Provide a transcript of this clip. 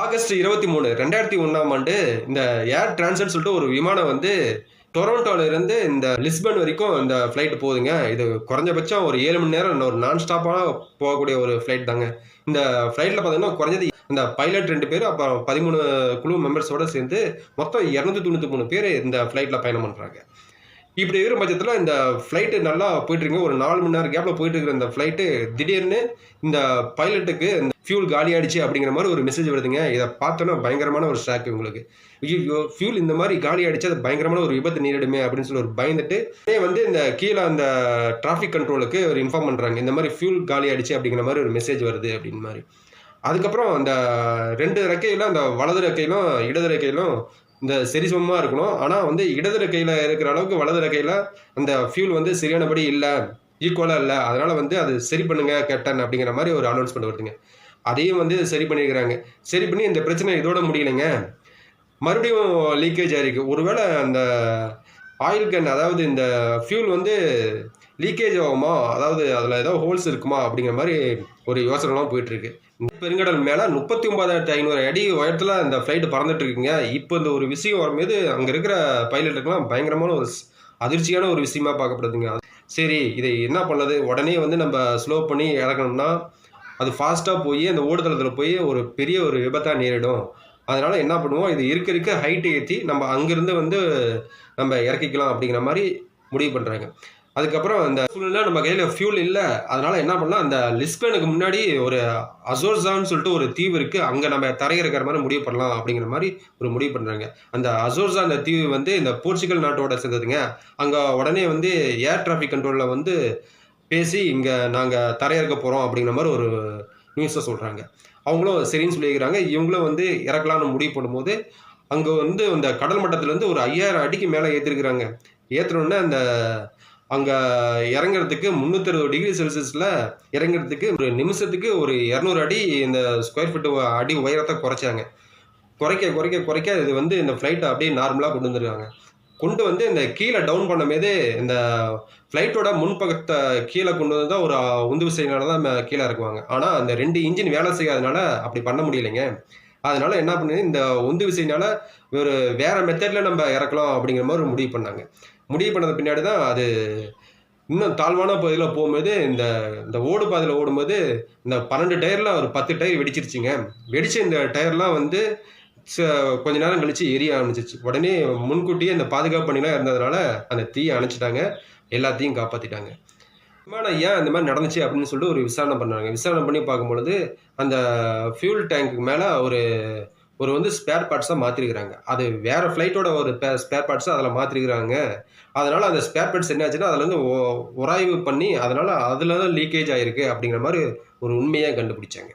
August 23 2001ஆம் ஆண்டு இந்த ஏர் டிரான்ஸ்னு சொல்லிட்டு ஒரு விமானம் வந்து டொரண்டோல இருந்து இந்த லிஸ்பன் வரைக்கும் இந்த ஃப்ளைட் போகுதுங்க. இது குறைஞ்சபட்சம் ஒரு 7 மணி நேரம் ஒரு நான் ஸ்டாப்பா போகக்கூடிய ஒரு ஃப்ளைட் தாங்க. இந்த ஃப்ளைட்ல பார்த்தீங்கன்னா குறைஞ்சது இந்த பைலட் 2 பேர் அப்புறம் 13 குழு மெம்பர்ஸோட சேர்ந்து மொத்தம் 293 பேர் இந்த ஃப்ளைட்ல பயணம் பண்றாங்க. இப்படி இருக்கிற பட்சத்தில் இந்த ஃப்ளைட்டு நல்லா போயிட்டு இருக்கு. ஒரு 4 மணி நேரம் கேப்ல போயிட்டு இருக்கிற இந்த ஃப்ளைட்டு திடீர்னு இந்த பைலட்டுக்கு இந்த ஃபியூல் காலி ஆயிடுச்சு அப்படிங்கிற மாதிரி ஒரு மெசேஜ் வருதுங்க. இதை பார்த்தோன்னா பயங்கரமான ஒரு ஷாக் உங்களுக்கு. ஐயோ ஃபியூல் இந்த மாதிரி காலி ஆயிடுச்சு, அது பயங்கரமான ஒரு விபத்து நேரிடுமே அப்படின்னு சொல்லி ஒரு பயந்துட்டு வந்து இந்த கீழே அந்த டிராஃபிக் கண்ட்ரோலுக்கு ஒரு இன்ஃபார்ம் பண்ணுறாங்க. இந்த மாதிரி ஃபியூல் காலி ஆயிடுச்சு அப்படிங்கிற மாதிரி ஒரு மெசேஜ் வருது அப்படின்னு மாதிரி. அதுக்கப்புறம் அந்த 2 ரெக்கையிலும் அந்த வலது ரெக்கையிலும் இடது ரெக்கையிலும் இந்த சரிசமமாக இருக்கணும். ஆனால் வந்து இடது ரெக்கையில் இருக்கிற அளவுக்கு வலது ரெக்கையில் அந்த ஃபியூல் வந்து சரியானபடி இல்லை, ஈக்குவலாக இல்லை. அதனால் வந்து அது சரி பண்ணுங்க கேப்டன் அப்படிங்கிற மாதிரி ஒரு அனௌன்ஸ்மெண்ட் வருதுங்க. அதையும் வந்து சரி பண்ணியிருக்கிறாங்க. சரி பண்ணி இந்த பிரச்சனை இதோட முடியலைங்க. மறுபடியும் லீக்கேஜ் ஆயிருக்கு. ஒருவேளை அந்த ஆயில் கேன், அதாவது இந்த ஃபியூல் வந்து லீக்கேஜ் ஆகுமா, அதாவது அதில் ஏதோ ஹோல்ஸ் இருக்குமா அப்படிங்கிற மாதிரி ஒரு யோசனைலாம் போயிட்டுருக்கு. பெருங்கடல் மேலே 39,500 அடி உயரத்தில் இந்த ஃப்ளைட்டு பறந்துட்டு இருக்குங்க. இப்போ இந்த ஒரு விஷயம் வரும்போது அங்கே இருக்கிற பைலட்டுக்கெல்லாம் பயங்கரமான ஒரு அதிர்ச்சியான ஒரு விஷயமா பார்க்கப்படுதுங்க. சரி, இதை என்ன பண்ணது, உடனே வந்து நம்ம ஸ்லோ பண்ணி இறக்கணும்னா அது ஃபாஸ்ட்டாக போய் அந்த ஓடுதளத்தில் போய் ஒரு பெரிய ஒரு விபத்தாக நேரிடும். அதனால் என்ன பண்ணுவோம், இது இருக்க ஹைட்டு ஏற்றி நம்ம அங்கேருந்து வந்து நம்ம இறக்கிக்கலாம் அப்படிங்கிற மாதிரி முடிவு பண்ணுறாங்க. அதுக்கப்புறம் அந்த சூழ்நிலை நம்ம கையில் ஃபியூல் இல்லை. அதனால் என்ன பண்ணலாம், அந்த லிஸ்பனுக்கு முன்னாடி ஒரு அசோர்ஸான்னு சொல்லிட்டு ஒரு தீவு இருக்குது, அங்கே நம்ம தரையிறக்கிற மாதிரி முடிவு பண்ணலாம் அப்படிங்கிற மாதிரி ஒரு முடிவு பண்ணுறாங்க. அந்த அசோர்ஸா அந்த தீவு வந்து இந்த போர்ச்சுகல் நாட்டோட சேர்ந்ததுங்க. அங்கே உடனே வந்து ஏர் டிராஃபிக் கண்ட்ரோலில் வந்து பேசி இங்கே நாங்கள் தரையிறக்க போகிறோம் அப்படிங்கிற மாதிரி ஒரு நியூஸை சொல்கிறாங்க. அவங்களும் சரின்னு சொல்லியிருக்கிறாங்க. இவங்களும் வந்து இறக்கலாம்னு முடிவு பண்ணும்போது அங்கே வந்து அந்த கடல் மட்டத்திலேருந்து ஒரு 5000 அடிக்கு மேலே ஏற்றிருக்கிறாங்க. ஏற்றினோடனே அந்த அங்கே இறங்குறதுக்கு 360 டிகிரி செல்சியஸில் இறங்குறதுக்கு ஒரு நிமிஷத்துக்கு ஒரு 200 அடி இந்த ஸ்கொயர் ஃபீட் அடி உயரத்தை குறைச்சாங்க. குறைக்க இது வந்து இந்த ஃப்ளைட்டை அப்படியே நார்மலாக கொண்டு வந்துருக்காங்க. கொண்டு வந்து இந்த கீழே டவுன் பண்ணும்போது இந்த ஃப்ளைட்டோட முன்பக்கத்தை கீழே கொண்டு வந்து தான் ஒரு உந்து விசையினால தான் கீழே இறக்குவாங்க. ஆனால் அந்த 2 இன்ஜின் வேலை செய்யாதனால அப்படி பண்ண முடியலைங்க. அதனால என்ன பண்ணுது, இந்த உந்து விசையினால வேற மெத்தடில் நம்ம இறக்கலாம் அப்படிங்கிற மாதிரி முடிவு பண்ணாங்க. முடிவு பண்ணது பின்னாடி தான் அது இன்னும் தாழ்வான பகுதியில் போகும்போது இந்த ஓடு பாதையில் ஓடும்போது இந்த 12 டயரில் ஒரு 10 டயர் வெடிச்சிருச்சுங்க. வெடிச்சு இந்த டயர்லாம் வந்து கொஞ்ச நேரம் கழிச்சு எரிய ஆரம்பிச்சிச்சு. உடனே முன்கூட்டியே இந்த பாதுகாப்பு பணிலாம் இருந்ததுனால அந்த தீயை அணைச்சிட்டாங்க, எல்லாத்தையும் காப்பாற்றிட்டாங்க. விமானம் ஏன் இந்த மாதிரி நடந்துச்சு அப்படின்னு சொல்லிட்டு ஒரு விசாரணை பண்ணாங்க. விசாரணை பண்ணி பார்க்கும்பொழுது அந்த ஃபியூல் டேங்க்கு மேலே ஒரு வந்து ஸ்பேர் பார்ட்ஸாக மாற்றிருக்கிறாங்க. அது வேறு ஃப்ளைட்டோட ஒரு ஸ்பேர் பார்ட்ஸாக அதில் மாற்றிருக்கிறாங்க. அதனால் அந்த ஸ்பேர் பார்ட்ஸ் என்ன ஆச்சுன்னா அதுலேருந்து உராய்வு பண்ணி அதனால் அதில் தான் லீக்கேஜ் ஆகிருக்கு அப்படிங்கிற மாதிரி ஒரு உண்மையாக கண்டுபிடிச்சாங்க.